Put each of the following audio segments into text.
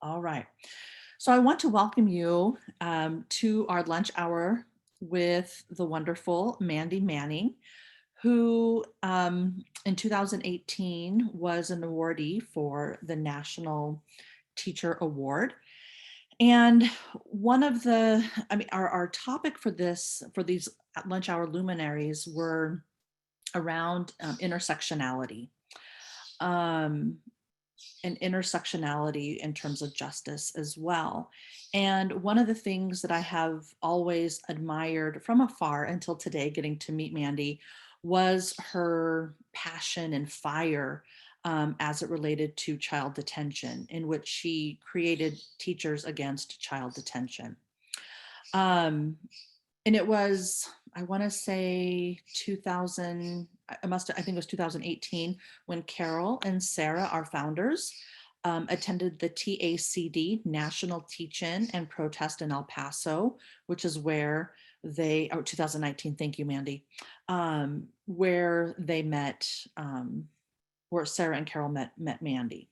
All right. So I want to welcome you to our lunch hour with the wonderful Mandy Manning, who in 2018 was an awardee for the National Teacher Award. And one of our topic for these lunch hour luminaries were around intersectionality. And intersectionality in terms of justice as well. And one of the things that I have always admired from afar until today, getting to meet Mandy, was her passion and fire as it related to child detention, in which she created Teachers Against Child Detention. And it was, I want to say 2000, I think it was 2018 when Carol and Sarah, our founders, attended the TACD National Teach-In and Protest in El Paso, which is where 2019, thank you, Mandy, where they met, where Sarah and Carol met Mandy.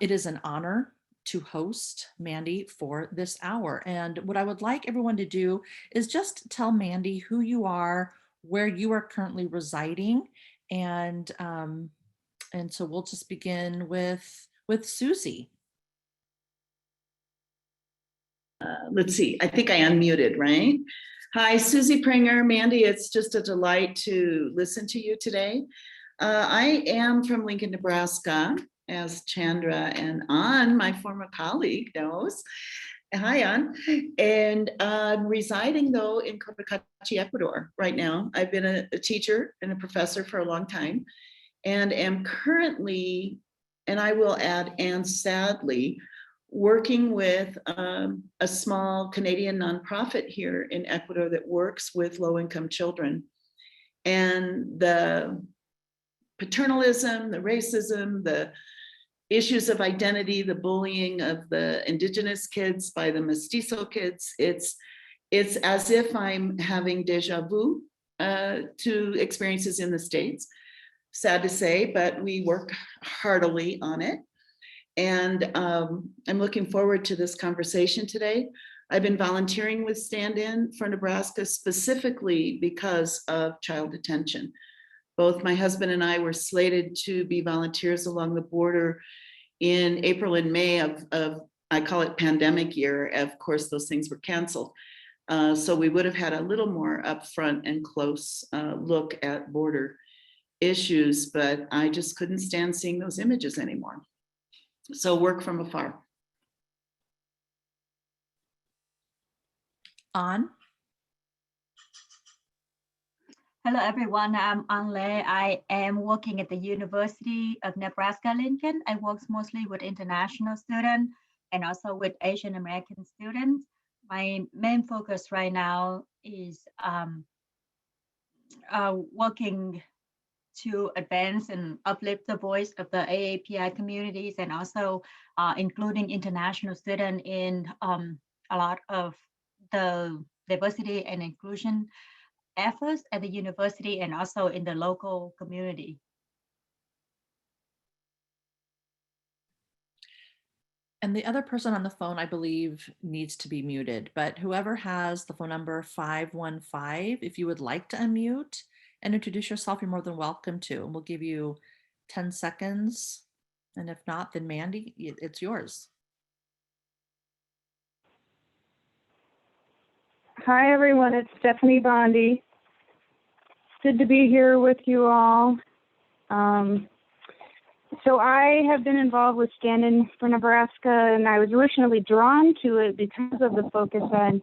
It is an honor to host Mandy for this hour. And what I would like everyone to do is just tell Mandy who you are, where you are currently residing. And so we'll just begin with Susie. Let's see, I think I unmuted, right? Hi, Susie Pringer. Mandy, it's just a delight to listen to you today. I am from Lincoln, Nebraska, as Chandra and An, my former colleague, knows. Hi, An. And I'm residing, though, in Cotopaxi, Ecuador right now. I've been a teacher and a professor for a long time, and am currently, and I will add, and sadly, working with a small Canadian nonprofit here in Ecuador that works with low-income children. And the paternalism, the racism, the issues of identity, the bullying of the indigenous kids by the mestizo kids, it's as if I'm having deja vu to experiences in the States. Sad to say, but we work heartily on it. And I'm looking forward to this conversation today. I've been volunteering with Stand In for Nebraska specifically because of child detention. Both my husband and I were slated to be volunteers along the border in April and May of I call it pandemic year. Of course, those things were canceled. So we would have had a little more upfront and close look at border issues, but I just couldn't stand seeing those images anymore. So work from afar. An? Hello, everyone. I'm An Le. I am working at the University of Nebraska-Lincoln. I work mostly with international students and also with Asian American students. My main focus right now is working to advance and uplift the voice of the AAPI communities, and also including international students in a lot of the diversity and inclusion efforts at the university and also in the local community. And the other person on the phone, I believe, needs to be muted, but whoever has the phone number 515, if you would like to unmute and introduce yourself, you're more than welcome to. And we'll give you 10 seconds. And if not, then Mandy, it's yours. Hi, everyone. It's Stephanie Bondi. Good to be here with you all. So I have been involved with Stand In for Nebraska, and I was originally drawn to it because of the focus on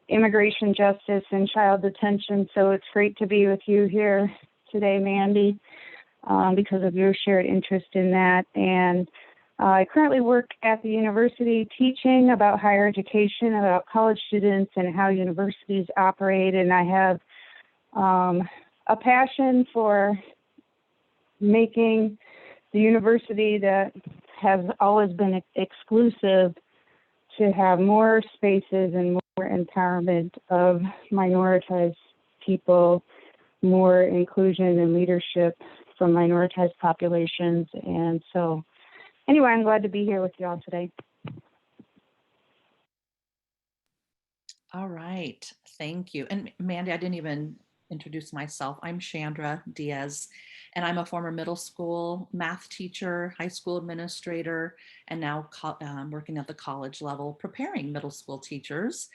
immigration justice and child detention. So it's great to be with you here today, Mandy, because of your shared interest in that. And I currently work at the university teaching about higher education, about college students and how universities operate. And I have a passion for making the university that has always been exclusive to have more spaces and more empowerment of minoritized people, more inclusion and leadership from minoritized populations. And so anyway, I'm glad to be here with you all today. All right. Thank you. And Mandy, I didn't even introduce myself. I'm Chandra Diaz, and I'm a former middle school math teacher, high school administrator, and now working at the college level, preparing middle school teachers.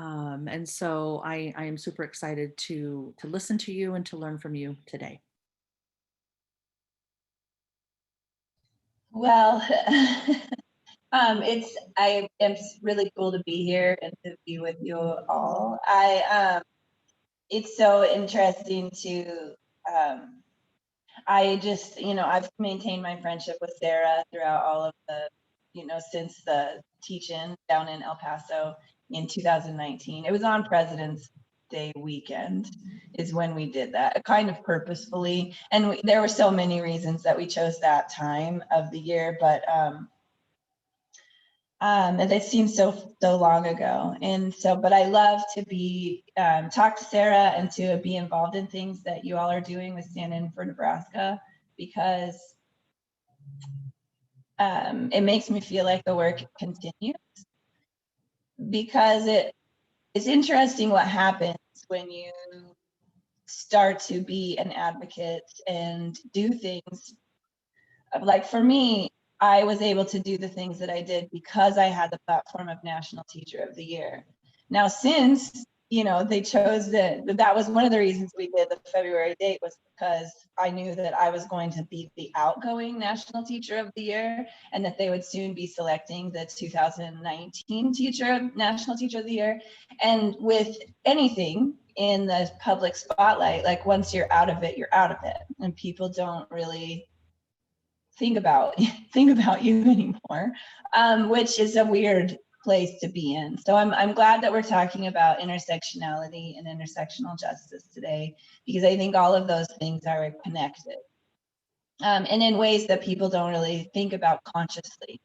And so I am super excited to listen to you and to learn from you today. Well, I am really cool to be here and to be with you all. It's so interesting to, I just, I've maintained my friendship with Sarah throughout all of the, since the teach-in down in El Paso in 2019. It was on President's Day weekend is when we did that, kind of purposefully. And there were so many reasons that we chose that time of the year, but and it seems so long ago. And so, but I love to be talk to Sarah and to be involved in things that you all are doing with Stand In for Nebraska, because it makes me feel like the work continues, because it's interesting what happens when you start to be an advocate and do things. Like for me, I was able to do the things that I did because I had the platform of National Teacher of the Year. Now, since, they chose that was one of the reasons we did the February date, was because I knew that I was going to be the outgoing National Teacher of the Year, and that they would soon be selecting the 2019 National Teacher of the Year. And with anything in the public spotlight, like once you're out of it, you're out of it. And people don't really think about you anymore, which is a weird place to be in. So I'm glad that we're talking about intersectionality and intersectional justice today, because I think all of those things are connected, and in ways that people don't really think about consciously.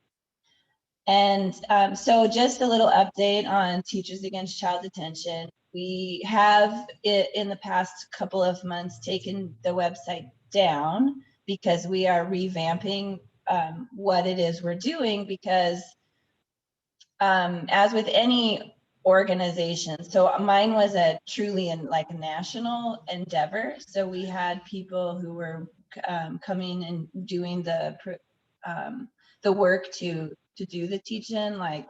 And so just a little update on Teachers Against Child Detention. We have, in the past couple of months, taken the website down because we are revamping what it is we're doing, because as with any organization, so mine was a truly like a national endeavor. So we had people who were coming and doing the work to do the teach-in, like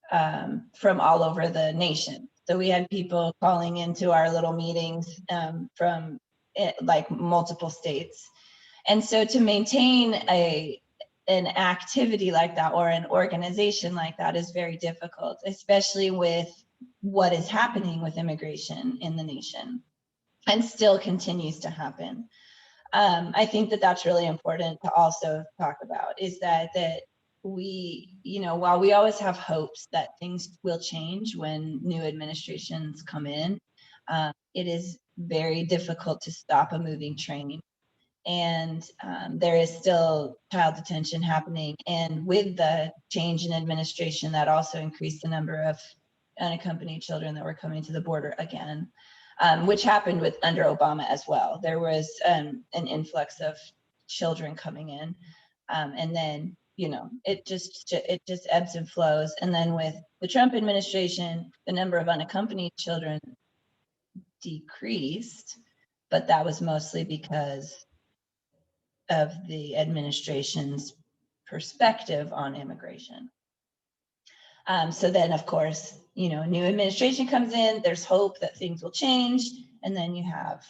from all over the nation. So we had people calling into our little meetings from like multiple states. And so to maintain an activity like that, or an organization like that, is very difficult, especially with what is happening with immigration in the nation, and still continues to happen. I think that that's really important to also talk about, is that we, while we always have hopes that things will change when new administrations come in, it is very difficult to stop a moving train. And there is still child detention happening. And with the change in administration, that also increased the number of unaccompanied children that were coming to the border again, which happened under Obama as well. There was an influx of children coming in, and then it just ebbs and flows. And then with the Trump administration, the number of unaccompanied children decreased, but that was mostly because of the administration's perspective on immigration. So then, of course, new administration comes in, there's hope that things will change, and then you have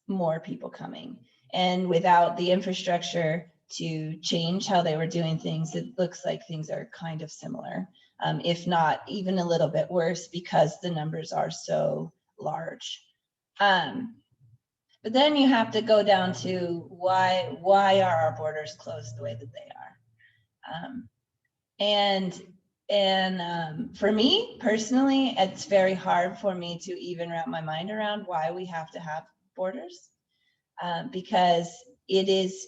more people coming. And without the infrastructure to change how they were doing things, it looks like things are kind of similar, if not even a little bit worse, because the numbers are so large. But then you have to go down to why are our borders closed the way that they are? And for me personally, it's very hard for me to even wrap my mind around why we have to have borders, because it is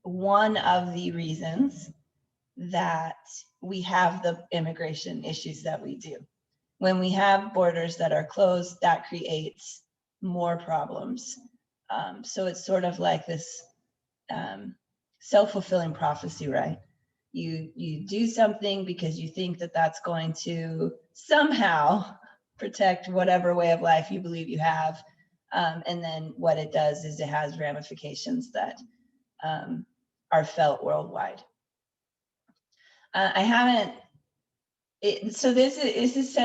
one of the reasons that we have the immigration issues that we do. When we have borders that are closed, that creates more problems. So it's sort of like this self-fulfilling prophecy, right? You do something because you think that that's going to somehow protect whatever way of life you believe you have. And then what it does is it has ramifications that are felt worldwide. I haven't, so this is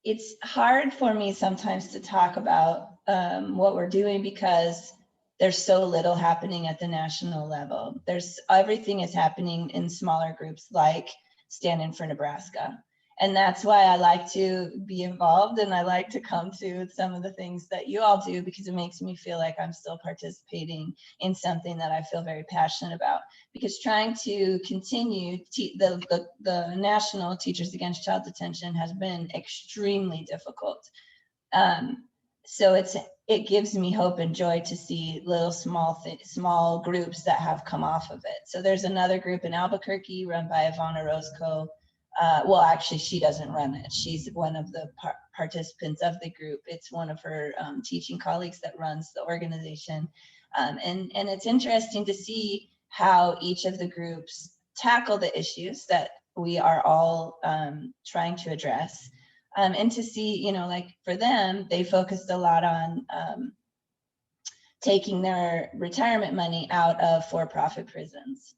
it's hard for me sometimes to talk about what we're doing because there's so little happening at the national level. Everything is happening in smaller groups like Stand In for Nebraska. And that's why I like to be involved, and I like to come to some of the things that you all do, because it makes me feel like I'm still participating in something that I feel very passionate about. Because trying to continue the National Teachers Against Child Detention has been extremely difficult. So it gives me hope and joy to see little small groups that have come off of it. So there's another group in Albuquerque run by Ivana Roscoe. Well, actually, she doesn't run it. She's one of the participants of the group. It's one of her teaching colleagues that runs the organization. And it's interesting to see how each of the groups tackle the issues that we are all trying to address. And to see, you know, like for them, they focused a lot on taking their retirement money out of for-profit prisons.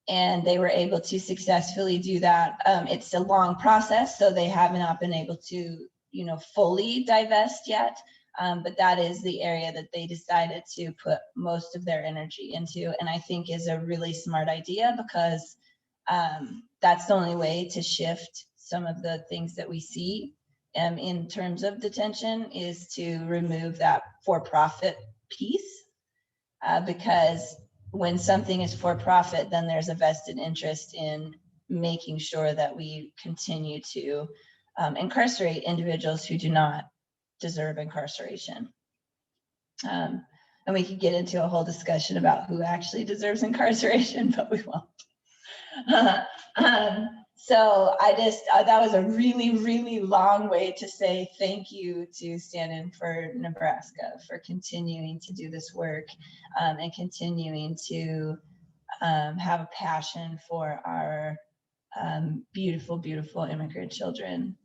And they were able to successfully do that. It's a long process, so they have not been able to, you know, fully divest yet. But that is the area that they decided to put most of their energy into, and I think is a really smart idea, because that's the only way to shift some of the things that we see in terms of detention, is to remove that for-profit piece, because when something is for profit, then there's a vested interest in making sure that we continue to incarcerate individuals who do not deserve incarceration. And we could get into a whole discussion about who actually deserves incarceration, but we won't. So I just, that was a really, really long way to say thank you to Stand In for Nebraska for continuing to do this work, and continuing to have a passion for our beautiful, beautiful immigrant children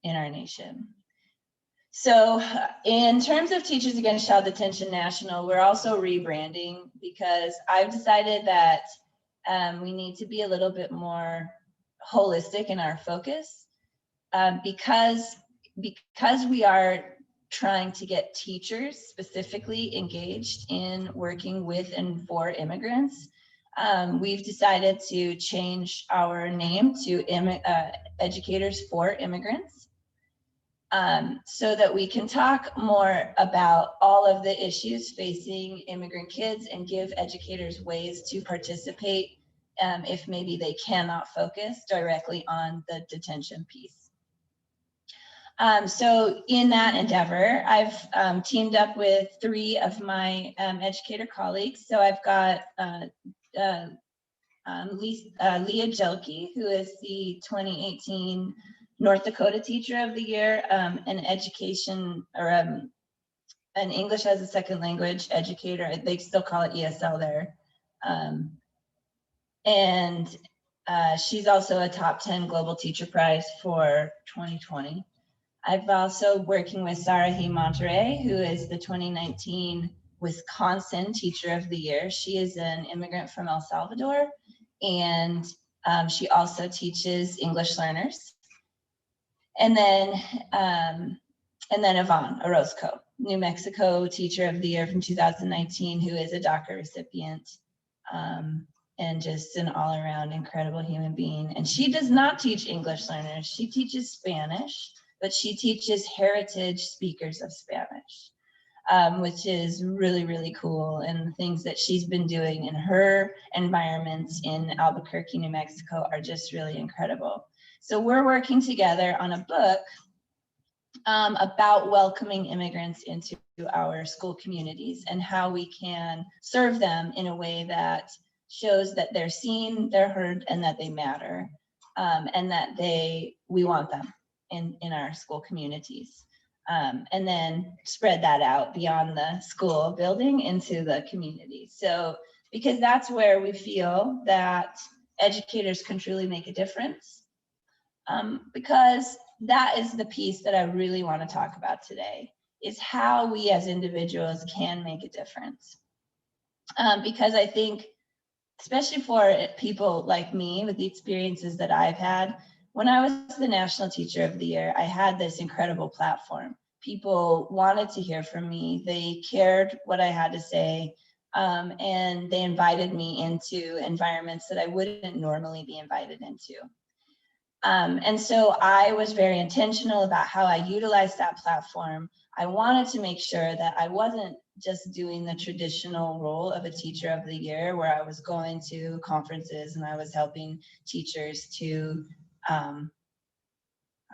in our nation. So in terms of Teachers Against Child Detention National, we're also rebranding, because I've decided that we need to be a little bit more holistic in our focus, because we are trying to get teachers specifically engaged in working with and for immigrants. We've decided to change our name to Educators for Immigrants, so that we can talk more about all of the issues facing immigrant kids and give educators ways to participate if maybe they cannot focus directly on the detention piece. So in that endeavor, I've teamed up with 3 of my educator colleagues. So I've got Leah Jelke, who is the 2018 North Dakota Teacher of the Year, an education, or an English as a second language educator. They still call it ESL there. And she's also a top 10 Global Teacher Prize for 2020. I've also working with Sarahi Monterey, who is the 2019 Wisconsin Teacher of the Year. She is an immigrant from El Salvador, and she also teaches English learners. And then Yvonne Orozco, New Mexico Teacher of the Year from 2019, who is a DACA recipient, and just an all-around incredible human being. And she does not teach English learners. She teaches Spanish, but she teaches heritage speakers of Spanish, which is really, really cool. And the things that she's been doing in her environments in Albuquerque, New Mexico are just really incredible. So we're working together on a book about welcoming immigrants into our school communities and how we can serve them in a way that shows that they're seen, they're heard, and that they matter, and that we want them in our school communities. And then spread that out beyond the school building into the community. So, because that's where we feel that educators can truly make a difference. Because that is the piece that I really want to talk about today, is how we as individuals can make a difference. Because I think, especially for people like me with the experiences that I've had, when I was the National Teacher of the Year, I had this incredible platform. People wanted to hear from me. They cared what I had to say. And they invited me into environments that I wouldn't normally be invited into. And so I was very intentional about how I utilized that platform. I wanted to make sure that I wasn't just doing the traditional role of a Teacher of the Year, where I was going to conferences and I was helping teachers to, I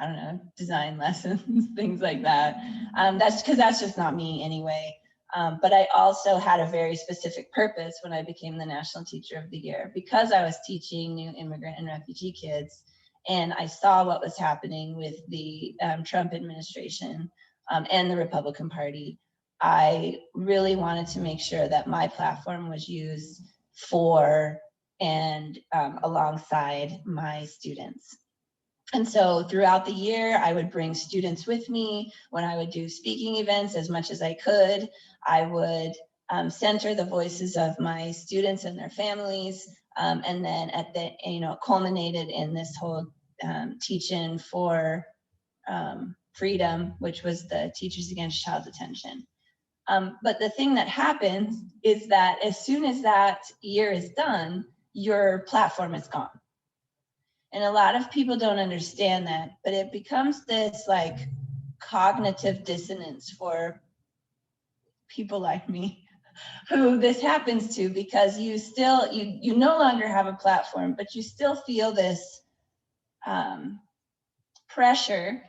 don't know, design lessons, things like that. That's because that's just not me anyway. But I also had a very specific purpose when I became the National Teacher of the Year, because I was teaching new immigrant and refugee kids. And I saw what was happening with the Trump administration and the Republican Party. I really wanted to make sure that my platform was used for and alongside my students. And so throughout the year, I would bring students with me when I would do speaking events as much as I could. I would center the voices of my students and their families. And then at the, culminated in this whole teach-in for freedom, which was the Teachers Against Child Detention. But the thing that happens is that as soon as that year is done, your platform is gone. And a lot of people don't understand that, but it becomes this like cognitive dissonance for people like me who this happens to, because you still, you no longer have a platform, but you still feel this pressure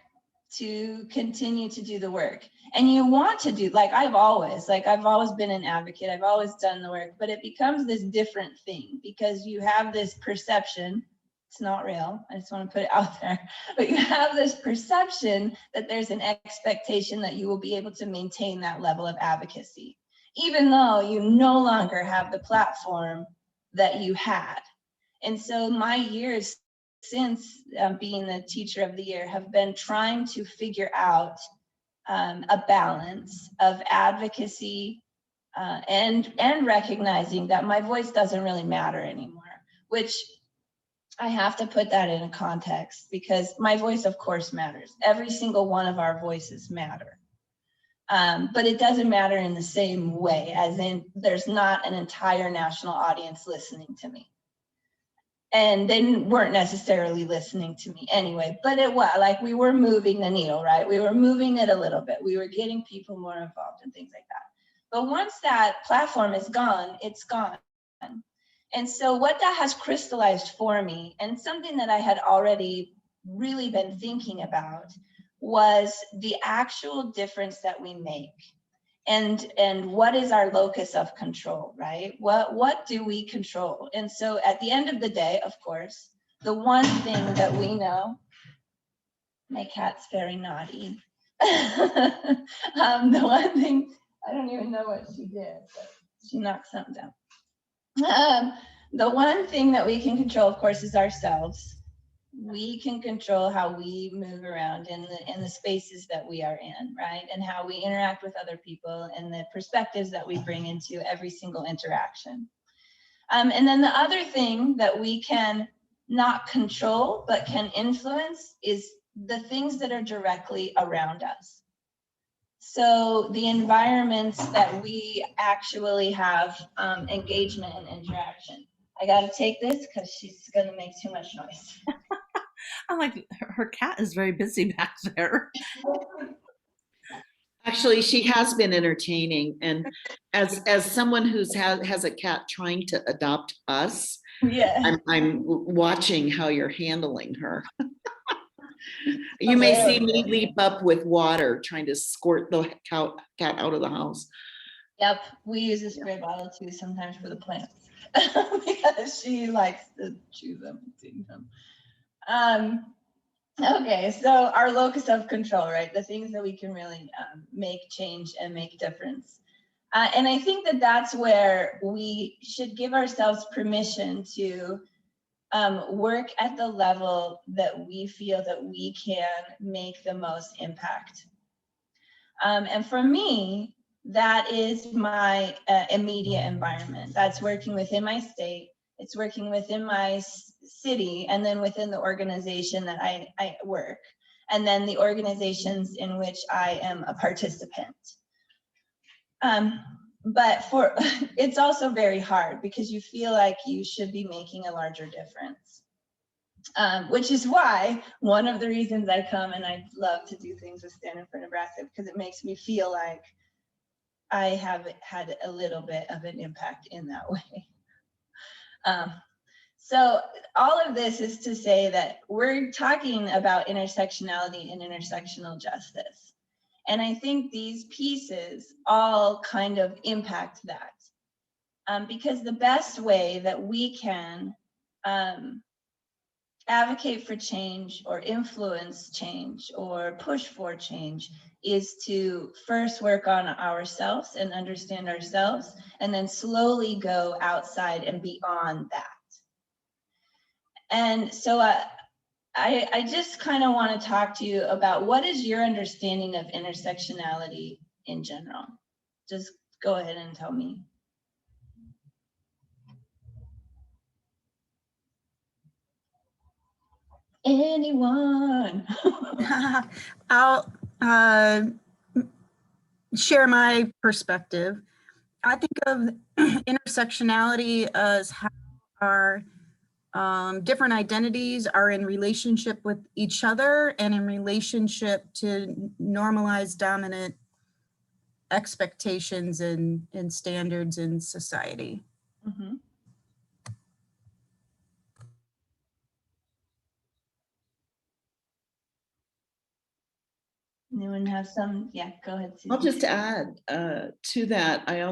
to continue to do the work. And you want to do, like I've always been an advocate, I've always done the work, but it becomes this different thing because you have this perception. It's not real. I just want to put it out there. But you have this perception that there's an expectation that you will be able to maintain that level of advocacy, even though you no longer have the platform that you had. And so my years since being the Teacher of the Year have been trying to figure out a balance of advocacy and recognizing that my voice doesn't really matter anymore, which I have to put that in a context, because my voice, of course, matters. Every single one of our voices matter. But it doesn't matter in the same way, as in there's not an entire national audience listening to me. And they weren't necessarily listening to me anyway, but it was like we were moving the needle, right? We were moving it a little bit. We were getting people more involved and things like that. But once that platform is gone, it's gone. And so what that has crystallized for me, and something that I had already really been thinking about, was the actual difference that we make. And what is our locus of control, right? What do we control? And so at the end of the day, of course, the one thing that we know, my cat's very naughty. The one thing, I don't even know what she did, but she knocked something down. The one thing that we can control, of course, is ourselves. We can control how we move around in the spaces that we are in, right? And how we interact with other people and the perspectives that we bring into every single interaction. And then the other thing that we can not control but can influence is the things that are directly around us. So the environments that we actually have engagement and interaction. I got to take this because she's going to make too much noise. I'm like, her cat is very busy back there. Actually, she has been entertaining, and as someone who's has a cat trying to adopt us, Yeah, I'm watching how you're handling her. You may see me leap up with water trying to squirt the cat out of the house. Yep, we use a spray bottle too sometimes for the plants because she likes to chew them and see them. Okay, so our locus of control, right? The things that we can really make change and make difference. And I think that that's where we should give ourselves permission to work at the level that we feel that we can make the most impact. And for me, that is my immediate environment. That's working within my state, it's working within my city, and then within the organization that I work, and then the organizations in which I am a participant. But it's also very hard because you feel like you should be making a larger difference. Which is why one of the reasons I come and I love to do things with Stand Up for Nebraska, because it makes me feel like I have had a little bit of an impact in that way. So all of this is to say that we're talking about intersectionality and intersectional justice. And I think these pieces all kind of impact that. Because the best way that we can advocate for change or influence change or push for change is to first work on ourselves and understand ourselves, and then slowly go outside and beyond that. And so I just kind of want to talk to you about what is your understanding of intersectionality in general. Just go ahead and tell me. Anyone? I'll share my perspective. I think of intersectionality as how our different identities are in relationship with each other and in relationship to normalized dominant expectations and standards in society. Mm-hmm. Anyone have some? Yeah, go ahead, Susie. I'll just add to that. I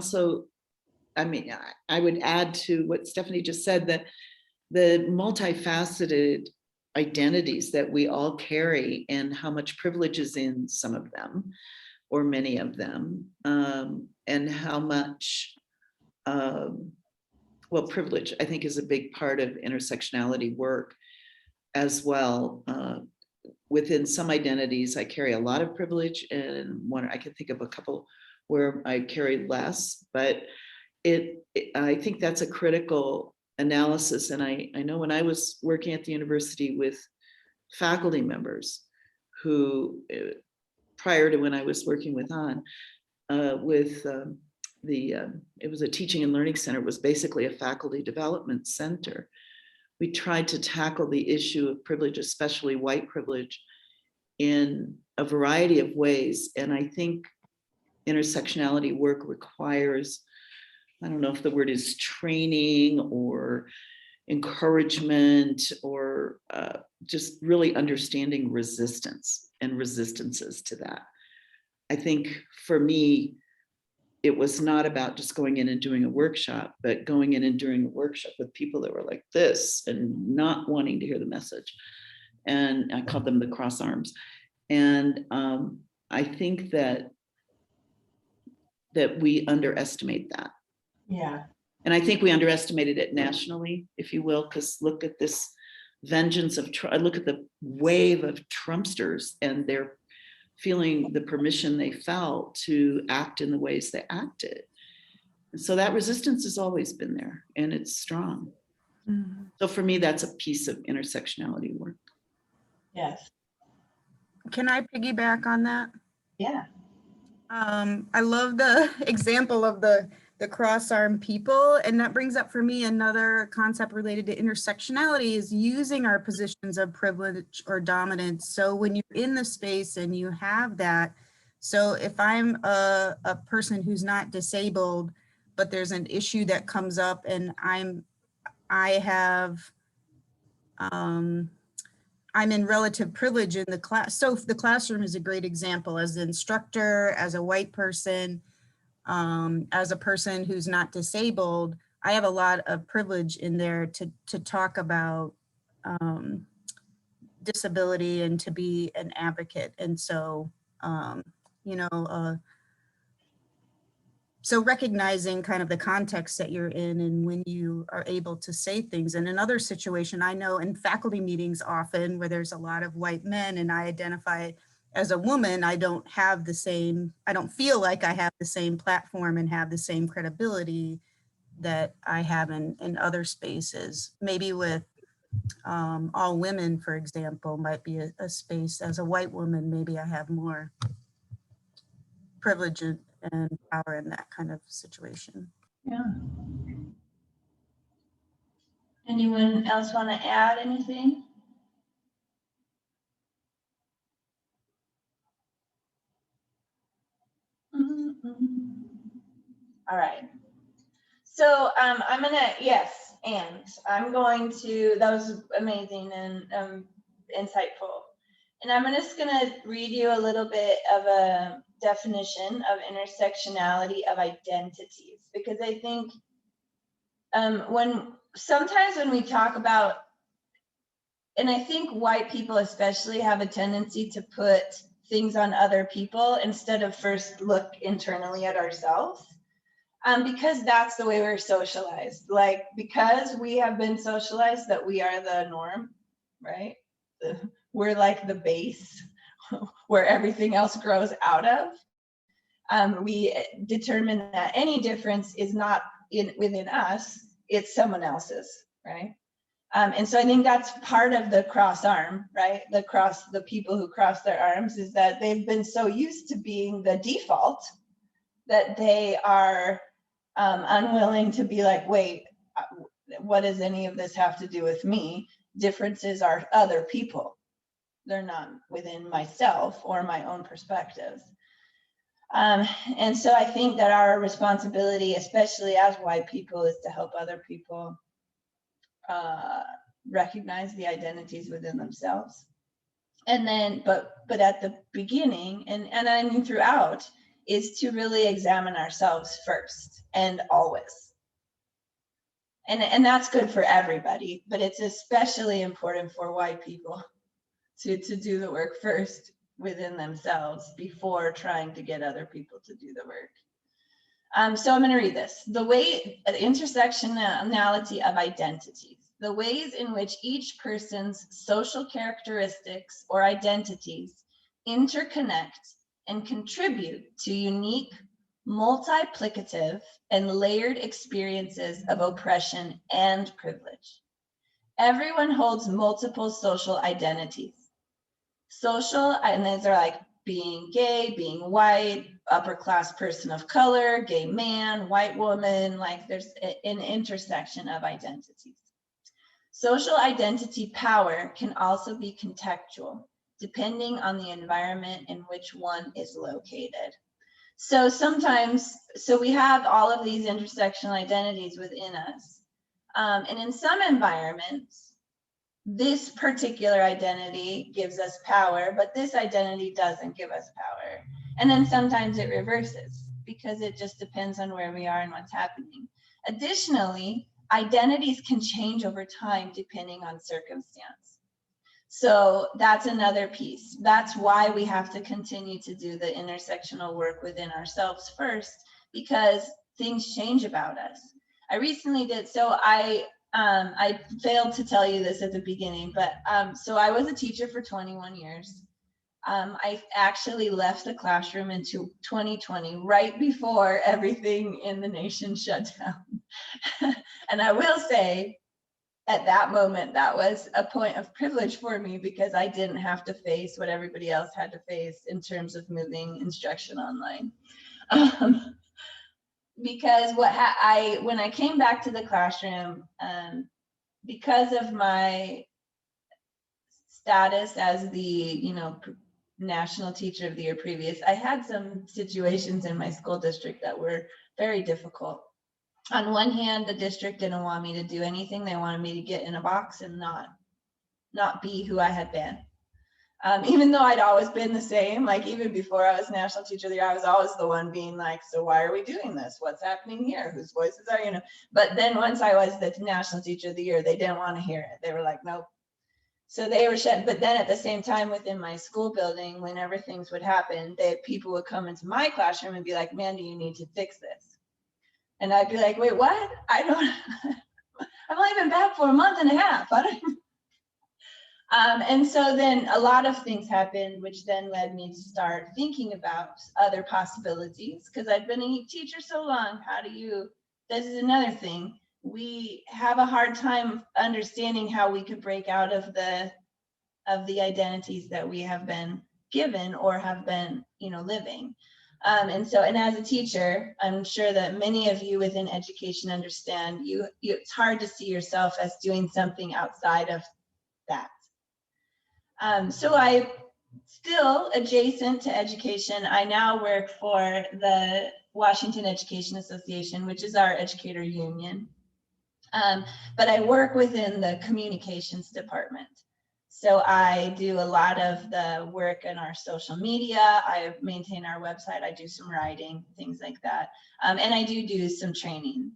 would add to what Stephanie just said, that the multifaceted identities that we all carry and how much privilege is in some of them or many of them, and how much, well, privilege I think is a big part of intersectionality work as well. Within some identities, I carry a lot of privilege, and one I can think of a couple where I carry less, but I think that's a critical analysis. And I know when I was working at the university with faculty members who, prior to when I was working with it was a teaching and learning center, it was basically a faculty development center. We tried to tackle the issue of privilege, especially white privilege, in a variety of ways. And I think intersectionality work requires, I don't know if the word is training or encouragement, or just really understanding resistance and resistances to that. I think for me, it was not about just going in and doing a workshop, but going in and doing a workshop with people that were like this and not wanting to hear the message. And I called them the cross arms. And I think that we underestimate that. Yeah. And I think we underestimated it nationally, if you will, because look at this vengeance of, look at the wave of Trumpsters and their feeling the permission they felt to act in the ways they acted. And so that resistance has always been there, and it's strong. Mm-hmm. So for me, that's a piece of intersectionality work. Yes. Can I piggyback on that? Yeah. I love the example of the cross-armed people, and that brings up for me another concept related to intersectionality, is using our positions of privilege or dominance. So when you're in the space and you have that, so if I'm a person who's not disabled, but there's an issue that comes up and I'm in relative privilege in the class. So the classroom is a great example. As an instructor, as a white person, as a person who's not disabled, I have a lot of privilege in there to talk about disability and to be an advocate. And so, So recognizing kind of the context that you're in and when you are able to say things. And another situation, I know in faculty meetings often where there's a lot of white men and I identify as a woman, I don't feel like I have the same platform and have the same credibility that I have in other spaces. Maybe with all women, for example, might be a space. As a white woman, maybe I have more privilege and power in that kind of situation. Yeah. Anyone else want to add anything? All right. So I'm gonna, yes, and I'm going to, that was amazing and insightful. And I'm just gonna read you a little bit of a definition of intersectionality of identities, because I think sometimes when we talk about, and I think white people especially have a tendency to put things on other people instead of first look internally at ourselves. Because that's the way we're socialized. Like, because we have been socialized that we are the norm, right? We're like the base where everything else grows out of. We determine that any difference is not within us, it's someone else's, right? And so I think that's part of the cross arm, right? The people who cross their arms is that they've been so used to being the default that they are unwilling to be like, wait, what does any of this have to do with me? Differences are other people. They're not within myself or my own perspectives. And so I think that our responsibility, especially as white people, is to help other people recognize the identities within themselves. And then, but at the beginning, and I mean throughout, is to really examine ourselves first and always. And that's good for everybody, but it's especially important for white people to do the work first within themselves before trying to get other people to do the work. So I'm going to read this. The intersectionality of identities, the ways in which each person's social characteristics or identities interconnect and contribute to unique, multiplicative, and layered experiences of oppression and privilege. Everyone holds multiple social identities. Social, and these are like being gay, being white, upper class person of color, gay man, white woman, like there's an intersection of identities. Social identity power can also be contextual, depending on the environment in which one is located. So sometimes, so we have all of these intersectional identities within us. And in some environments, this particular identity gives us power, but this identity doesn't give us power. And then sometimes it reverses because it just depends on where we are and what's happening. Additionally, identities can change over time depending on circumstance. So that's another piece. That's why we have to continue to do the intersectional work within ourselves first, because things change about us. I recently did, so I failed to tell you this at the beginning, but so I was a teacher for 21 years. I actually left the classroom into 2020, right before everything in the nation shut down. And I will say, at that moment, that was a point of privilege for me because I didn't have to face what everybody else had to face in terms of moving instruction online. Because when I came back to the classroom, because of my status as the national teacher of the year previous, I had some situations in my school district that were very difficult. On one hand, the district didn't want me to do anything. They wanted me to get in a box and not be who I had been. Even though I'd always been the same, like even before I was national teacher of the year, I was always the one being like, so why are we doing this? What's happening here? Whose voices are, But then once I was the national teacher of the year, they didn't want to hear it. They were like, nope. So they were shut. But then at the same time within my school building, whenever things would happen, people would come into my classroom and be like, Mandy, you need to fix this. And I'd be like, wait, what? I don't, I've only been back for a month and a half. I don't. And so then a lot of things happened, which then led me to start thinking about other possibilities, because I've been a teacher so long. How do you, this is another thing. We have a hard time understanding how we could break out of the identities that we have been given or have been, living. And as a teacher, I'm sure that many of you within education understand it's hard to see yourself as doing something outside of that. So I still adjacent to education, I now work for the Washington Education Association, which is our educator union. But I work within the communications department. So I do a lot of the work in our social media. I maintain our website. I do some writing, things like that. And I do some training,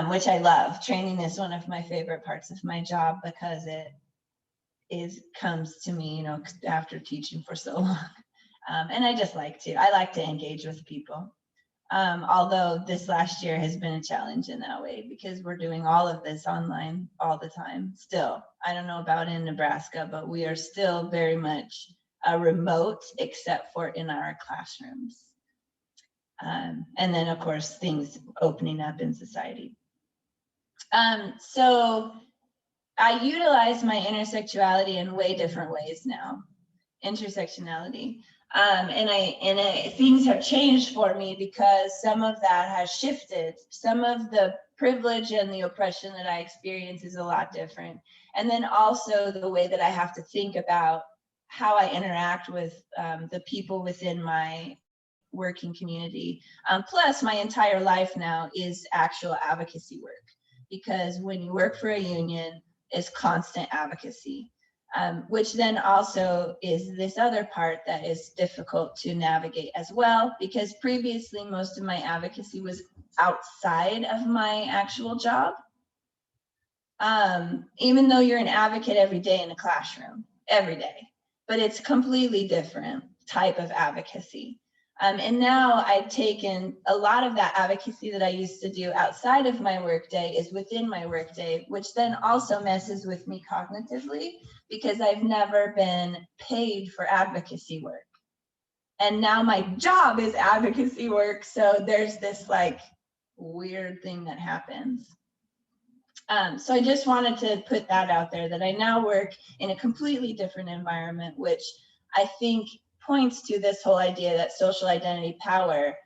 which I love. Training is one of my favorite parts of my job because it comes to me, after teaching for so long. And I like to engage with people. Although this last year has been a challenge in that way because we're doing all of this online all the time still. I don't know about in Nebraska, but we are still very much remote except for in our classrooms. And then of course, things opening up in society. So I utilize my intersectionality in way different ways now, intersectionality. And things have changed for me because some of that has shifted. Some of the privilege and the oppression that I experience is a lot different. And then also the way that I have to think about how I interact with the people within my working community. Plus my entire life now is actual advocacy work, because when you work for a union, it's constant advocacy. Which then also is this other part that is difficult to navigate as well, because previously most of my advocacy was outside of my actual job. Even though you're an advocate every day in a classroom, every day, but it's completely different type of advocacy. And now I've taken a lot of that advocacy that I used to do outside of my workday is within my workday, which then also messes with me cognitively because I've never been paid for advocacy work. And now my job is advocacy work. So there's this weird thing that happens. So I just wanted to put that out there, that I now work in a completely different environment, which I think points to this whole idea that social identity power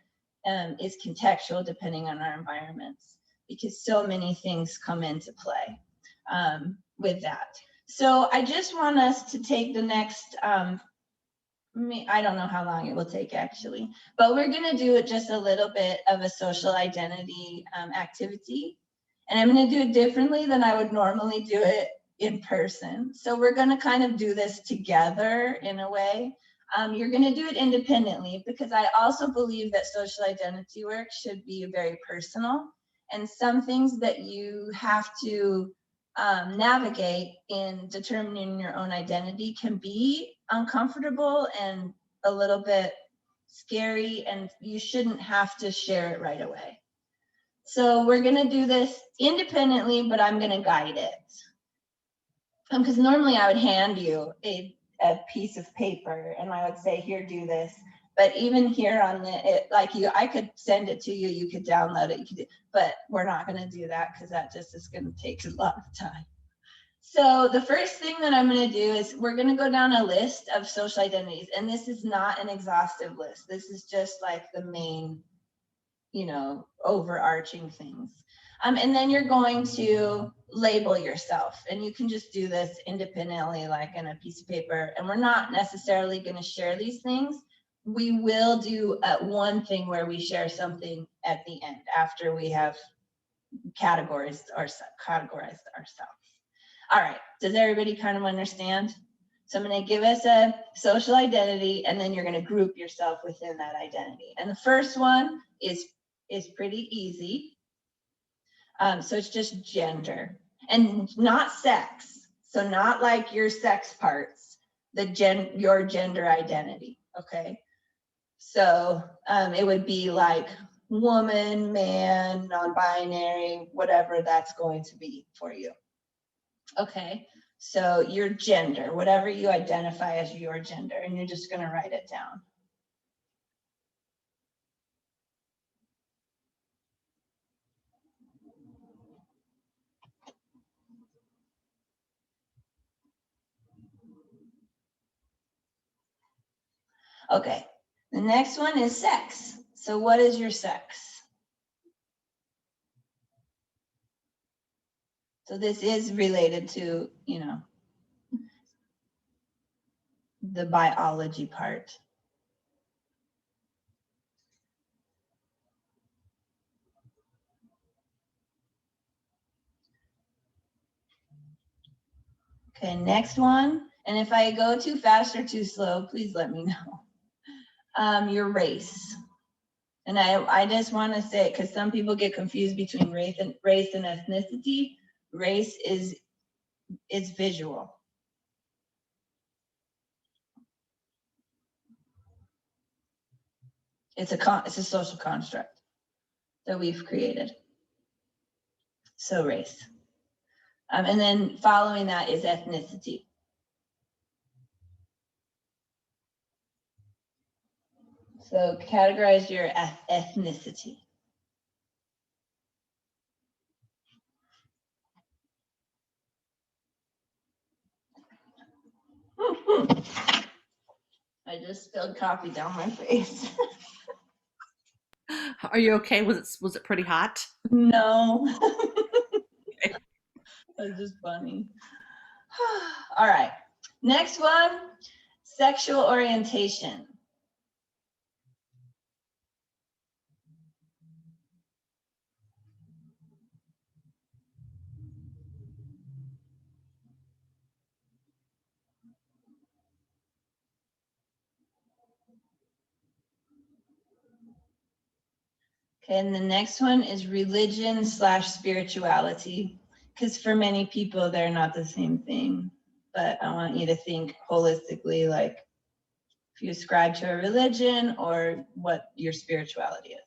is contextual depending on our environments, because so many things come into play with that. So I just want us to take the next, I don't know how long it will take actually, but we're gonna do just a little bit of a social identity activity. And I'm gonna do it differently than I would normally do it in person. So we're gonna kind of do this together in a way. You're gonna do it independently because I also believe that social identity work should be very personal, and some things that you have to navigate in determining your own identity can be uncomfortable and a little bit scary, and you shouldn't have to share it right away. So we're gonna do this independently, but I'm gonna guide it. Because normally I would hand you a piece of paper and I would say, here, do this. But even here on I could send it to you, you could download it, but we're not gonna do that because that just is gonna take a lot of time. So the first thing that I'm gonna do is we're gonna go down a list of social identities, and this is not an exhaustive list. This is just the main, overarching things. And then you're going to label yourself, and you can just do this independently, in a piece of paper. And we're not necessarily going to share these things. We will do one thing where we share something at the end after we have categorized ourselves. All right, does everybody kind of understand? So I'm going to give us a social identity, and then you're going to group yourself within that identity. And the first one is pretty easy. So it's just gender, and not sex. So not your sex parts, your gender identity. Okay. So it would be woman, man, non-binary, whatever that's going to be for you. Okay, so your gender, whatever you identify as your gender, and you're just going to write it down. Okay, the next one is sex. So what is your sex? So this is related to, you know, the biology part. Okay, next one. And if I go too fast or too slow, please let me know. Your race. And I just want to say, because some people get confused between race and ethnicity. Race is visual. It's a social construct that we've created. So race. And then following that is ethnicity. So categorize your ethnicity. I just spilled coffee down my face. Are you okay? Was it pretty hot? No. That's just funny. All right. Next one, sexual orientation. Okay, and the next one is religion / spirituality, because for many people, they're not the same thing. But I want you to think holistically, like if you ascribe to a religion or what your spirituality is.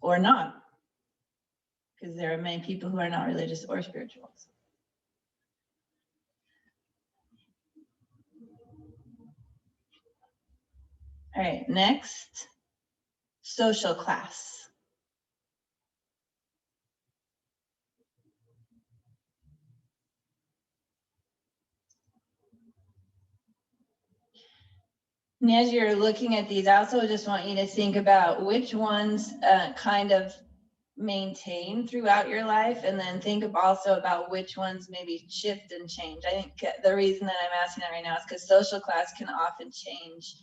Or not, because there are many people who are not religious or spiritual. All right, next, social class. And as you're looking at these, I also just want you to think about which ones kind of maintain throughout your life, and then think also about which ones maybe shift and change. I think the reason that I'm asking that right now is because social class can often change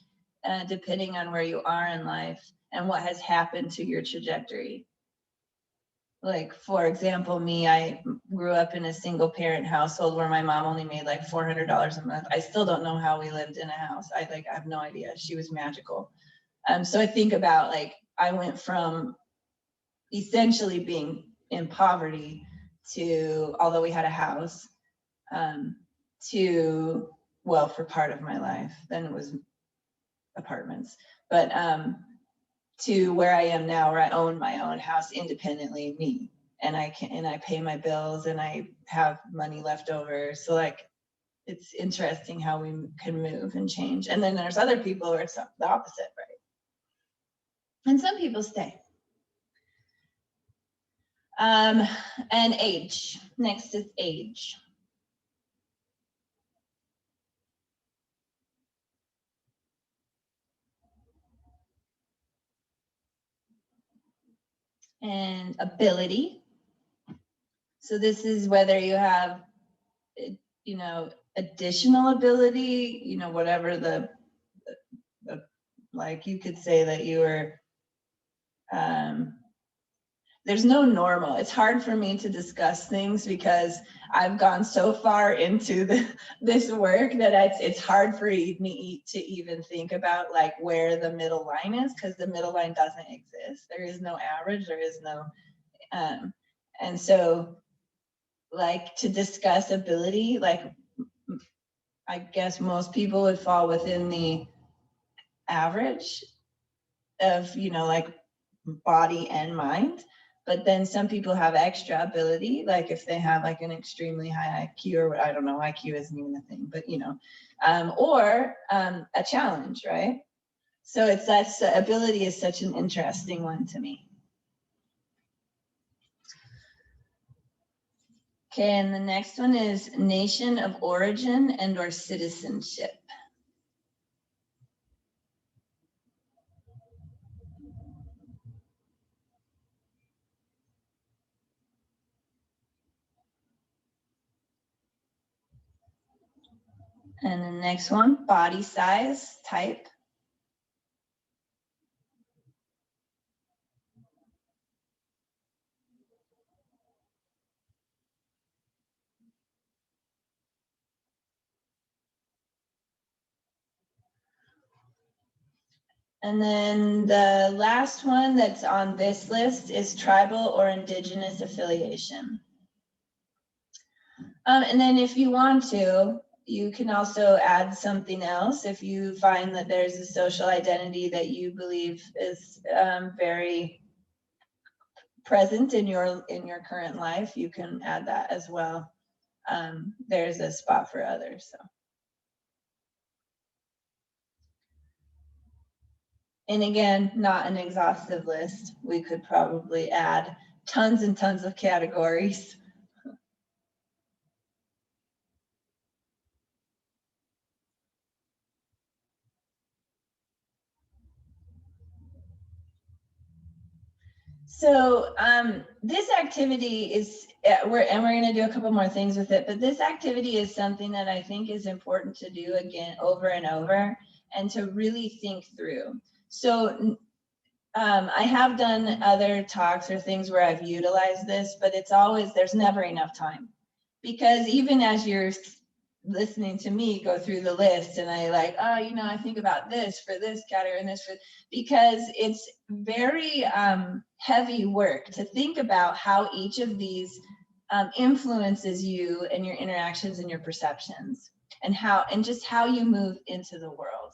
depending on where you are in life and what has happened to your trajectory. Like, for example, me, I grew up in a single parent household where my mom only made like $400 a month. I still don't know how we lived in a house. I have no idea. She was magical. So I think about, like, I went from essentially being in poverty to, although we had a house, to, well, for part of my life, then it was apartments, but to where I am now, where I own my own house independently, me, and I pay my bills and I have money left over. So, like, it's interesting how we can move and change. And then there's other people where it's the opposite, right? And some people stay. And age. Next is age. And ability. So this is whether you have, you know, additional ability, you know, whatever the like, you could say that you were, there's no normal. It's hard for me to discuss things because I've gone so far into this work that it's hard for me to even think about like where the middle line is, because the middle line doesn't exist. There is no average, there is no, and so, like, to discuss ability, like, I guess most people would fall within the average of, you know, like body and mind. But then some people have extra ability, like if they have like an extremely high IQ, or I don't know, IQ isn't even a thing, but you know, or a challenge, right? So it's that's ability is such an interesting one to me. Okay, and the next one is nation of origin and or citizenship. And the next one, body size, type. And then the last one that's on this list is tribal or indigenous affiliation. And then if you want to, you can also add something else. If you find that there's a social identity that you believe is very present in your current life, you can add that as well. There's a spot for others. So. And again, not an exhaustive list. We could probably add tons and tons of categories. So this activity is, we're going to do a couple more things with it, but this activity is something that I think is important to do again, over and over, and to really think through. So I have done other talks or things where I've utilized this, but it's always, there's never enough time. Because even as you're listening to me go through the list and I like, oh, you know, I think about this for this category and this for, because it's very heavy work to think about how each of these influences you and your interactions and your perceptions and just how you move into the world.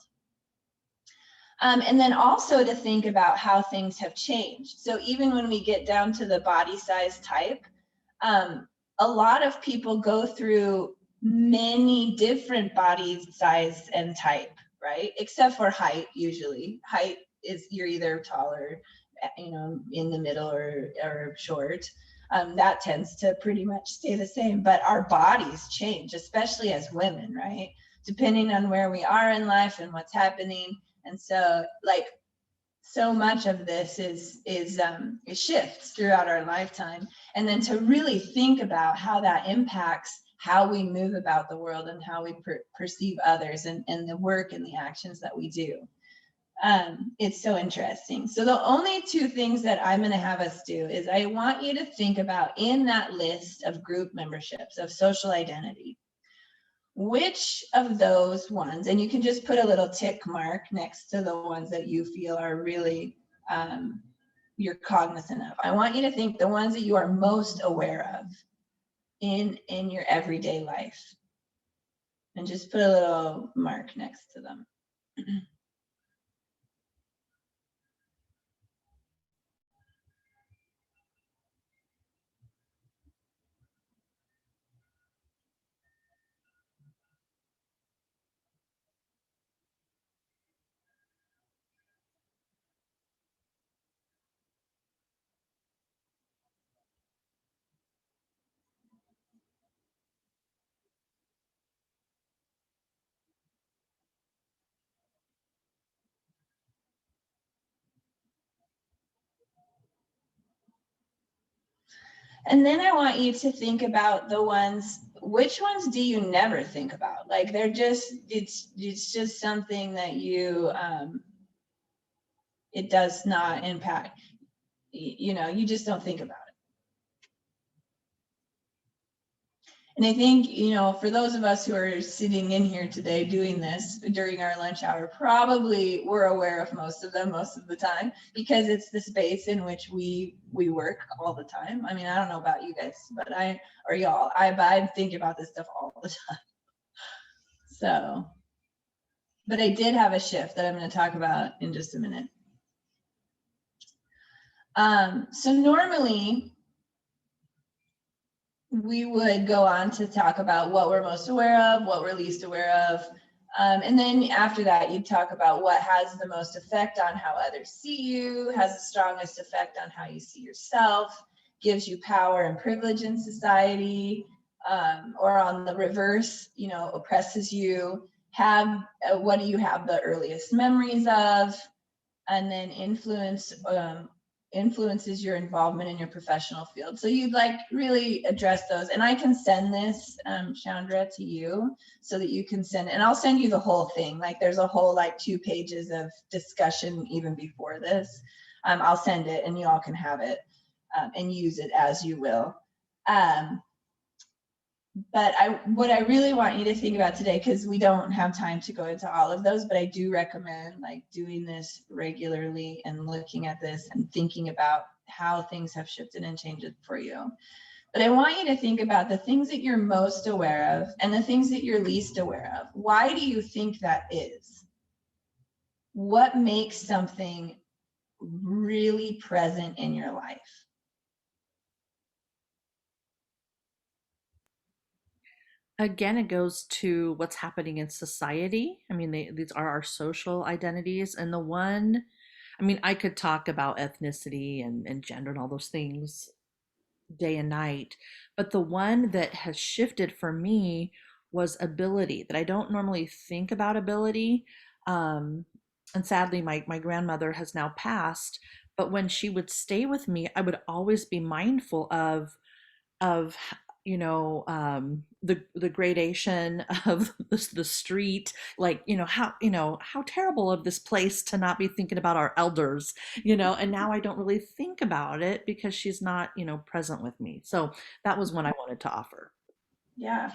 And then also to think about how things have changed. So even when we get down to the body size type, a lot of people go through many different body size and type, right? Except for height, usually. Height is you're either taller, you know, in the middle or short. That tends to pretty much stay the same, but our bodies change, especially as women, right? Depending on where we are in life and what's happening. And so like so much of this is shifts throughout our lifetime. And then to really think about how that impacts how we move about the world and how we perceive others and the work and the actions that we do. It's so interesting. So the only two things that I'm going to have us do is I want you to think about in that list of group memberships of social identity, which of those ones, and you can just put a little tick mark next to the ones that you feel are really you're cognizant of. I want you to think the ones that you are most aware of in your everyday life, and just put a little mark next to them. And then I want you to think about the ones, which ones do you never think about? Like they're just, it's just something that you, it does not impact, you know, you just don't think about it. And I think, you know, for those of us who are sitting in here today doing this during our lunch hour, probably we're aware of most of them most of the time, because it's the space in which we work all the time. I mean, I don't know about you guys, but I think about this stuff all the time. So, but I did have a shift that I'm going to talk about in just a minute. So normally we would go on to talk about what we're most aware of, what we're least aware of. And then after that, you'd talk about what has the most effect on how others see you, has the strongest effect on how you see yourself, gives you power and privilege in society, or on the reverse, you know, oppresses you. What do you have the earliest memories of? And then influences your involvement in your professional field. So you'd like really address those. And I can send this, Chandra, to you so that you can send, and I'll send you the whole thing. Like there's a whole like 2 pages of discussion even before this. I'll send it and you all can have it and use it as you will. But what I really want you to think about today, because we don't have time to go into all of those, but I do recommend like doing this regularly and looking at this and thinking about how things have shifted and changed for you. But I want you to think about the things that you're most aware of and the things that you're least aware of. Why do you think that is? What makes something really present in your life? Again, it goes to what's happening in society. I mean, these are our social identities. And the one, I mean, I could talk about ethnicity and gender and all those things day and night, but the one that has shifted for me was ability, that I don't normally think about ability. And sadly, my grandmother has now passed, but when she would stay with me, I would always be mindful of you know, the gradation of the street, like, you know, how terrible of this place to not be thinking about our elders, you know. And now I don't really think about it because she's not, you know, present with me. So that was one I wanted to offer. Yeah.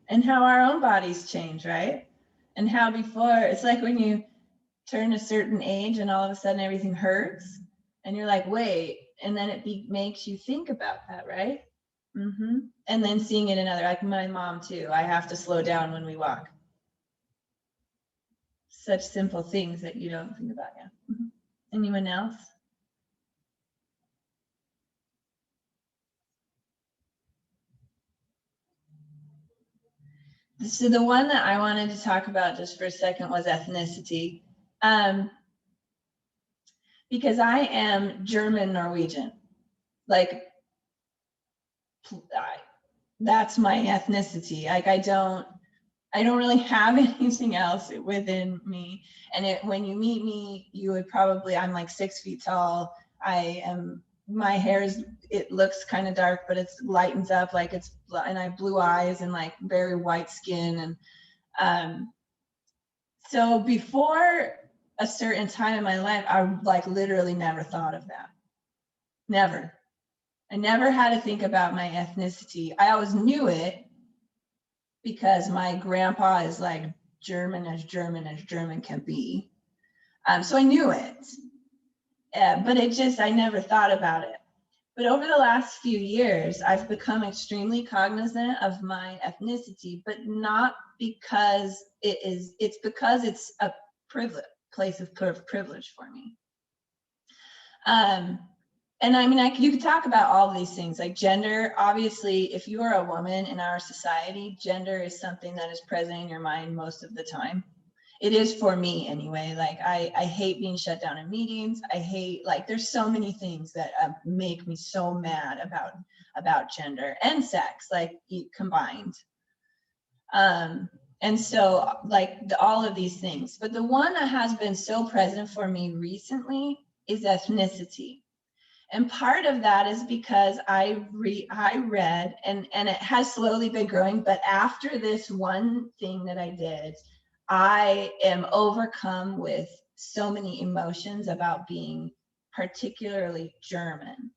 And how our own bodies change, right? And how before, it's like when you turn a certain age and all of a sudden everything hurts and you're like, wait, and then it makes you think about that, right? And then seeing it in other, like my mom too, I have to slow down when we walk. Such simple things that you don't think about. Yeah. Anyone else? So the one that I wanted to talk about just for a second was ethnicity. Because I am German Norwegian. Like, that's my ethnicity. Like I don't really have anything else within me. And when you meet me, you would probably, I'm like 6 feet tall. My hair it looks kind of dark, but it lightens up like and I have blue eyes and like very white skin. And so before a certain time in my life, I like literally never thought of that. Never. I never had to think about my ethnicity. I always knew it because my grandpa is like German as German can be. So I knew it, but I never thought about it. But over the last few years, I've become extremely cognizant of my ethnicity, but not because it's because it's a place of privilege for me. And I mean, you could talk about all of these things like gender. Obviously, if you are a woman in our society, gender is something that is present in your mind most of the time. It is for me anyway. Like I hate being shut down in meetings. I hate, like, there's so many things that make me so mad about gender and sex, like combined. And so like all of these things, but the one that has been so present for me recently is ethnicity. And part of that is because I read, and it has slowly been growing, but after this one thing that I did, I am overcome with so many emotions about being particularly German.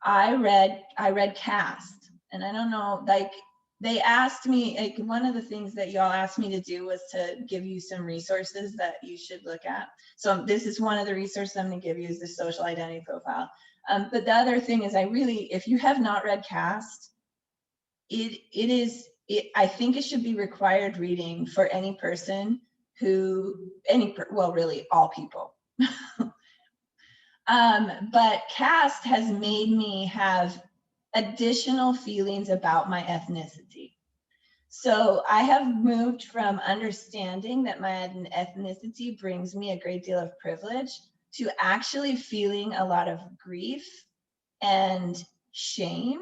I read Caste, and I don't know, like they asked me, like one of the things that y'all asked me to do was to give you some resources that you should look at. So this is one of the resources I'm going to give you, is the social identity profile. But the other thing is, if you have not read Caste, it is I think it should be required reading for any person well, really all people. But caste has made me have additional feelings about my ethnicity. So I have moved from understanding that my ethnicity brings me a great deal of privilege to actually feeling a lot of grief and shame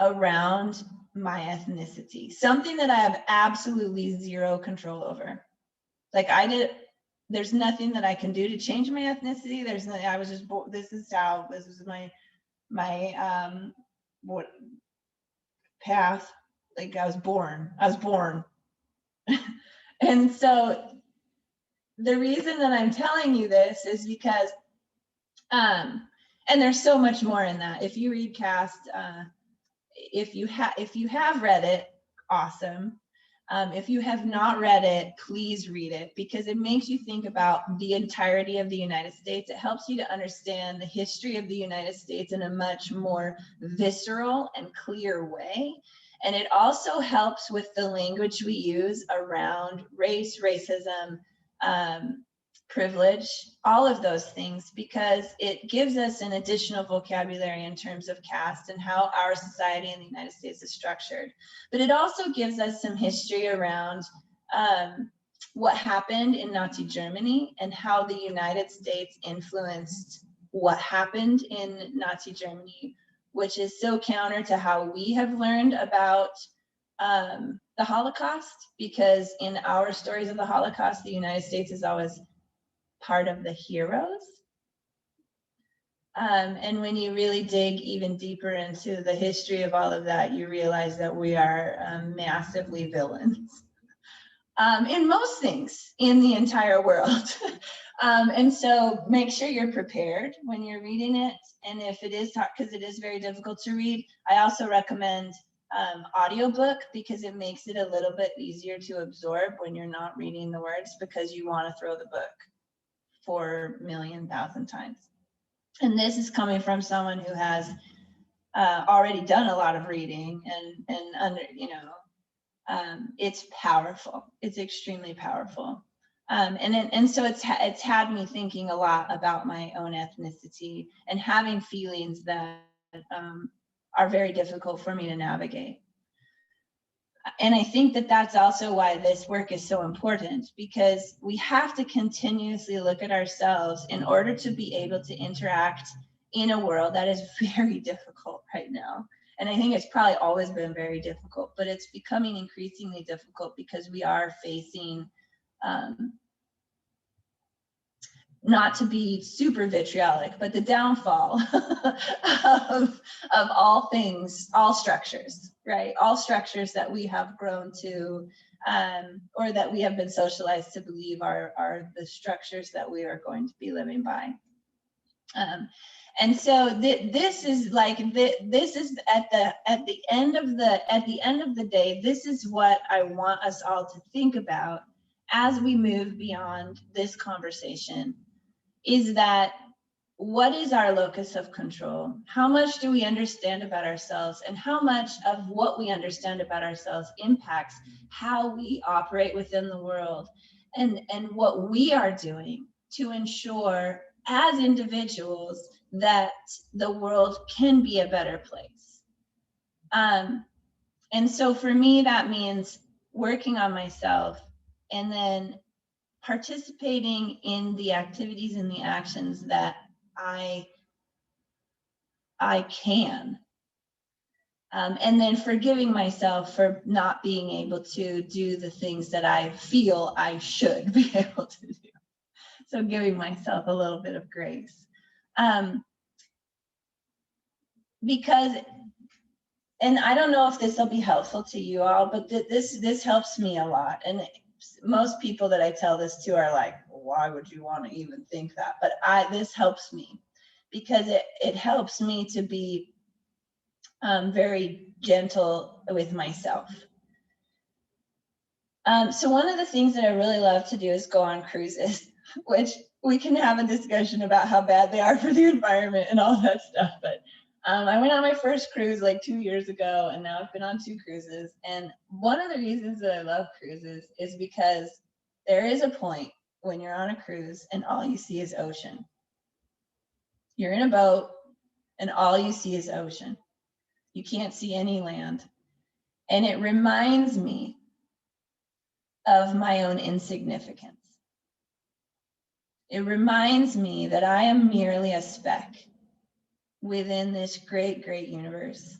around my ethnicity, something that I have absolutely zero control over. Like there's nothing that I can do to change my ethnicity. There's nothing, I was just born, this is my what path, like I was born. And so the reason that I'm telling you this is because, and there's so much more in that. If you read Caste, if you have read it, awesome. If you have not read it, please read it, because it makes you think about the entirety of the United States. It helps you to understand the history of the United States in a much more visceral and clear way. And it also helps with the language we use around race, racism, privilege, all of those things, because it gives us an additional vocabulary in terms of caste and how our society in the United States is structured. But it also gives us some history around what happened in Nazi Germany and how the United States influenced what happened in Nazi Germany, which is so counter to how we have learned about the Holocaust, because in our stories of the Holocaust, the United States is always part of the heroes. And when you really dig even deeper into the history of all of that, you realize that we are massively villains in most things in the entire world. And so make sure you're prepared when you're reading it. And if it is, because it is very difficult to read, I also recommend audiobook, because it makes it a little bit easier to absorb when you're not reading the words, because you want to throw the book 4,000,000 times. And this is coming from someone who has already done a lot of reading and under, it's powerful. It's extremely powerful. And so it's had me thinking a lot about my own ethnicity and having feelings that are very difficult for me to navigate. And I think that that's also why this work is so important, because we have to continuously look at ourselves in order to be able to interact in a world that is very difficult right now. And I think it's probably always been very difficult, but it's becoming increasingly difficult because we are facing, not to be super vitriolic, but the downfall of all things, all structures, right? All structures that we have grown to, or that we have been socialized to believe are the structures that we are going to be living by. And so this is like, this is at the end of the day, this is what I want us all to think about as we move beyond this conversation, is that what is our locus of control? How much do we understand about ourselves, and how much of what we understand about ourselves impacts how we operate within the world, and what we are doing to ensure as individuals that the world can be a better place. And so for me, that means working on myself and then participating in the activities and the actions that I can. And then forgiving myself for not being able to do the things that I feel I should be able to do. So giving myself a little bit of grace. Because, and I don't know if this will be helpful to you all, but this helps me a lot. And most people that I tell this to are like, why would you want to even think that? But this helps me, because it helps me to be very gentle with myself. So one of the things that I really love to do is go on cruises, which we can have a discussion about how bad they are for the environment and all that stuff. But I went on my first cruise like 2 years ago, and now I've been on 2 cruises. And one of the reasons that I love cruises is because there is a point when you're on a cruise and all you see is ocean. You're in a boat and all you see is ocean. You can't see any land. And it reminds me of my own insignificance. It reminds me that I am merely a speck within this great, great universe.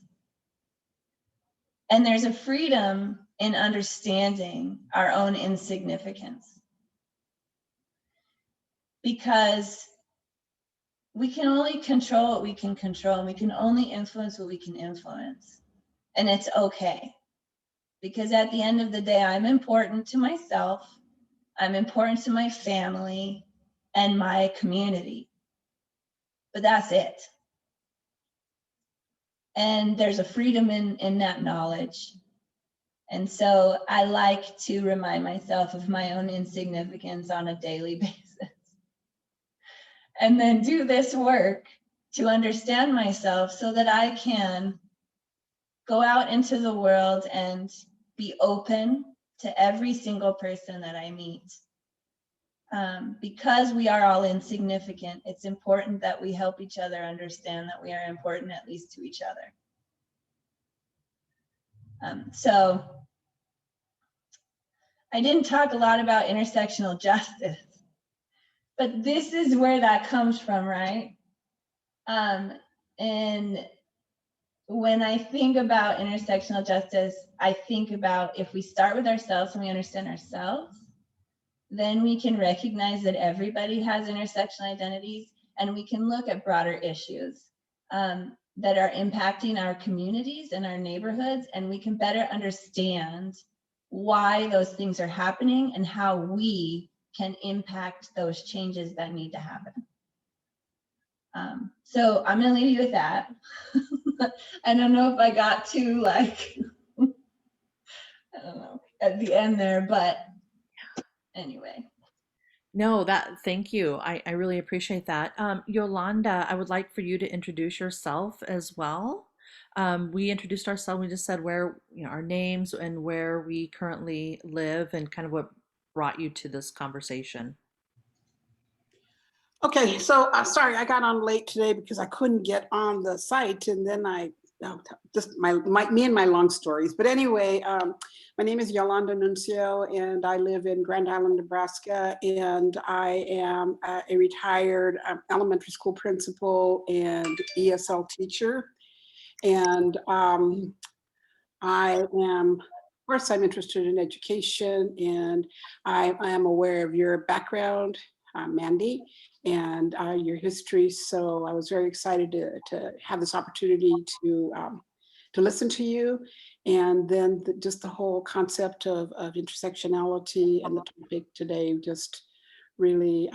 And there's a freedom in understanding our own insignificance, because we can only control what we can control, and we can only influence what we can influence. And it's okay, because at the end of the day, I'm important to myself, I'm important to my family and my community, but that's it. And there's a freedom in that knowledge. And so I like to remind myself of my own insignificance on a daily basis. And then do this work to understand myself so that I can go out into the world and be open to every single person that I meet. Because we are all insignificant, it's important that we help each other understand that we are important, at least to each other. So I didn't talk a lot about intersectional justice, but this is where that comes from, right? And when I think about intersectional justice, I think about if we start with ourselves and we understand ourselves, then we can recognize that everybody has intersectional identities, and we can look at broader issues that are impacting our communities and our neighborhoods, and we can better understand why those things are happening and how we can impact those changes that need to happen. So I'm going to leave you with that. I don't know if I got to like, I don't know, at the end there, but anyway. No, thank you. I really appreciate that. Yolanda, I would like for you to introduce yourself as well. We introduced ourselves, we just said where, our names and where we currently live and kind of what brought you to this conversation. Okay, so I'm sorry I got on late today because I couldn't get on the site, and then just me and my long stories. But anyway, my name is Yolanda Nuncio, and I live in Grand Island, Nebraska, and I am a retired elementary school principal and ESL teacher. And I am, of course, I'm interested in education, and I am aware of your background, Mandy, and your history. So I was very excited to have this opportunity to listen to you. And then just the whole concept of intersectionality and the topic today just really,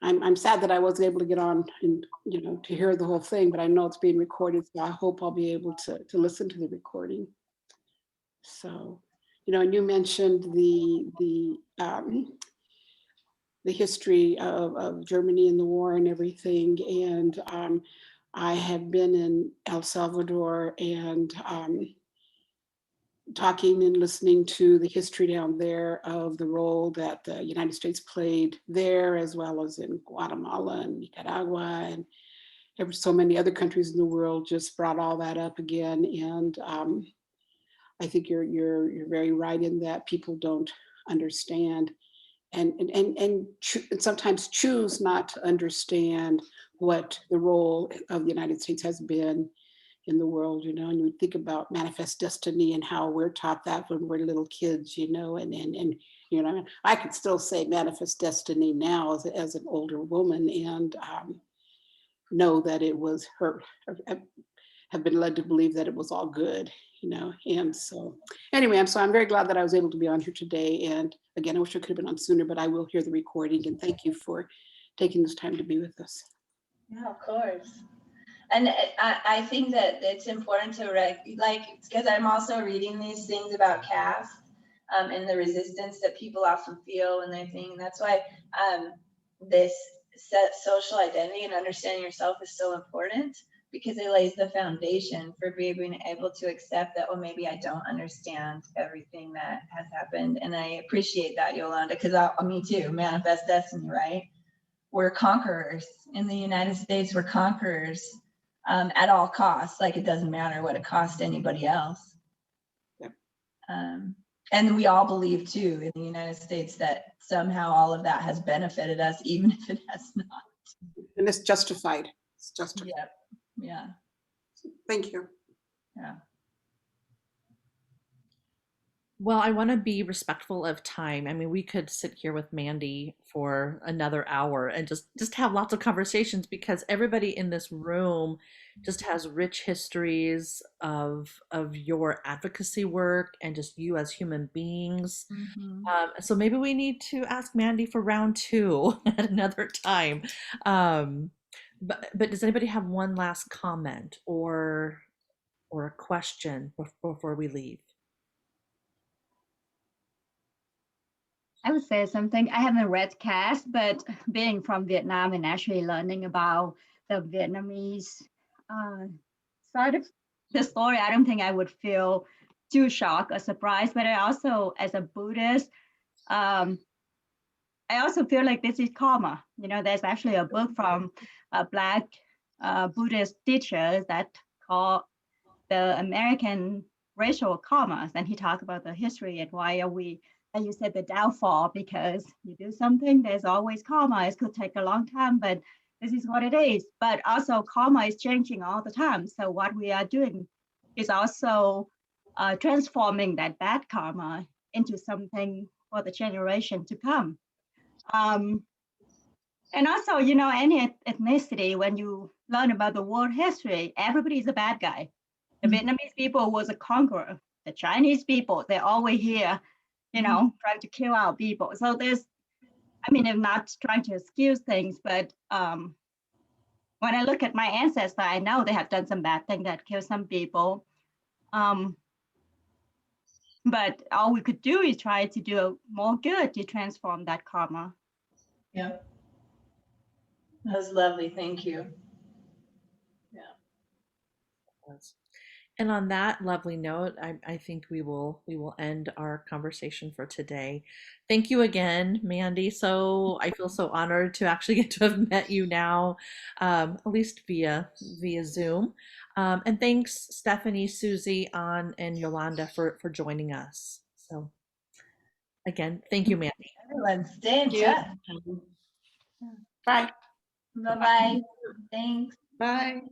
I'm sad that I wasn't able to get on and, to hear the whole thing, but I know it's being recorded, so I hope I'll be able to listen to the recording. So, and you mentioned the history of Germany and the war and everything. And I have been in El Salvador and talking and listening to the history down there of the role that the United States played there, as well as in Guatemala and Nicaragua and so many other countries in the world, just brought all that up again. And I think you're very right in that people don't understand and sometimes choose not to understand what the role of the United States has been in the world, and you think about manifest destiny and how we're taught that when we're little kids, and I could still say manifest destiny now as an older woman, and know that it was her, have been led to believe that it was all good, and so anyway, I'm very glad that I was able to be on here today. And again, I wish I could have been on sooner, but I will hear the recording, and thank you for taking this time to be with us. Yeah, of course. And I think that it's important to because I'm also reading these things about caste and the resistance that people often feel when they're thinking. That's why this social identity and understanding yourself is so important, because it lays the foundation for being able to accept that, well, maybe I don't understand everything that has happened. And I appreciate that, Yolanda, because me too, manifest destiny, right? We're conquerors in the United States. We're conquerors at all costs. Like, it doesn't matter what it costs anybody else. Yep. And we all believe too in the United States that somehow all of that has benefited us, even if it has not. And it's justified. It's justified. Yeah. Yeah. Thank you. Yeah. Well, I want to be respectful of time. I mean, we could sit here with Mandy for another hour and just have lots of conversations, because everybody in this room just has rich histories of your advocacy work and just you as human beings. So maybe we need to ask Mandy for round two at another time. But does anybody have one last comment or a question before we leave? I would say something. I haven't read Cast, but being from Vietnam and actually learning about the Vietnamese side of the story, I don't think I would feel too shocked or surprised. But I also, as a Buddhist, I also feel like this is karma. You know, there's actually a book from a Black Buddhist teacher that called The American Racial Karmas, and he talked about the history and why are we, and you said the downfall, because you do something, there's always karma. It could take a long time, but this is what it is. But also karma is changing all the time. So what we are doing is also transforming that bad karma into something for the generation to come. And also, you know, any ethnicity, when you learn about the world history, everybody is a bad guy. The Vietnamese people was a conqueror. The Chinese people, they're always here, you know, trying to kill our people. So there's, I mean, I'm not trying to excuse things, but when I look at my ancestors, I know they have done some bad things that kill some people. But all we could do is try to do more good to transform that karma. Yeah. That was lovely. Thank you. And on that lovely note, I think we will end our conversation for today. Thank you again, Mandy. So I feel so honored to actually get to have met you now, at least via Zoom. And thanks, Stephanie, Susie, An, and Yolanda for joining us. So again, thank you, Mandy. Everyone, stay in Thank you. touch. Bye. Bye-bye. Thanks. Bye.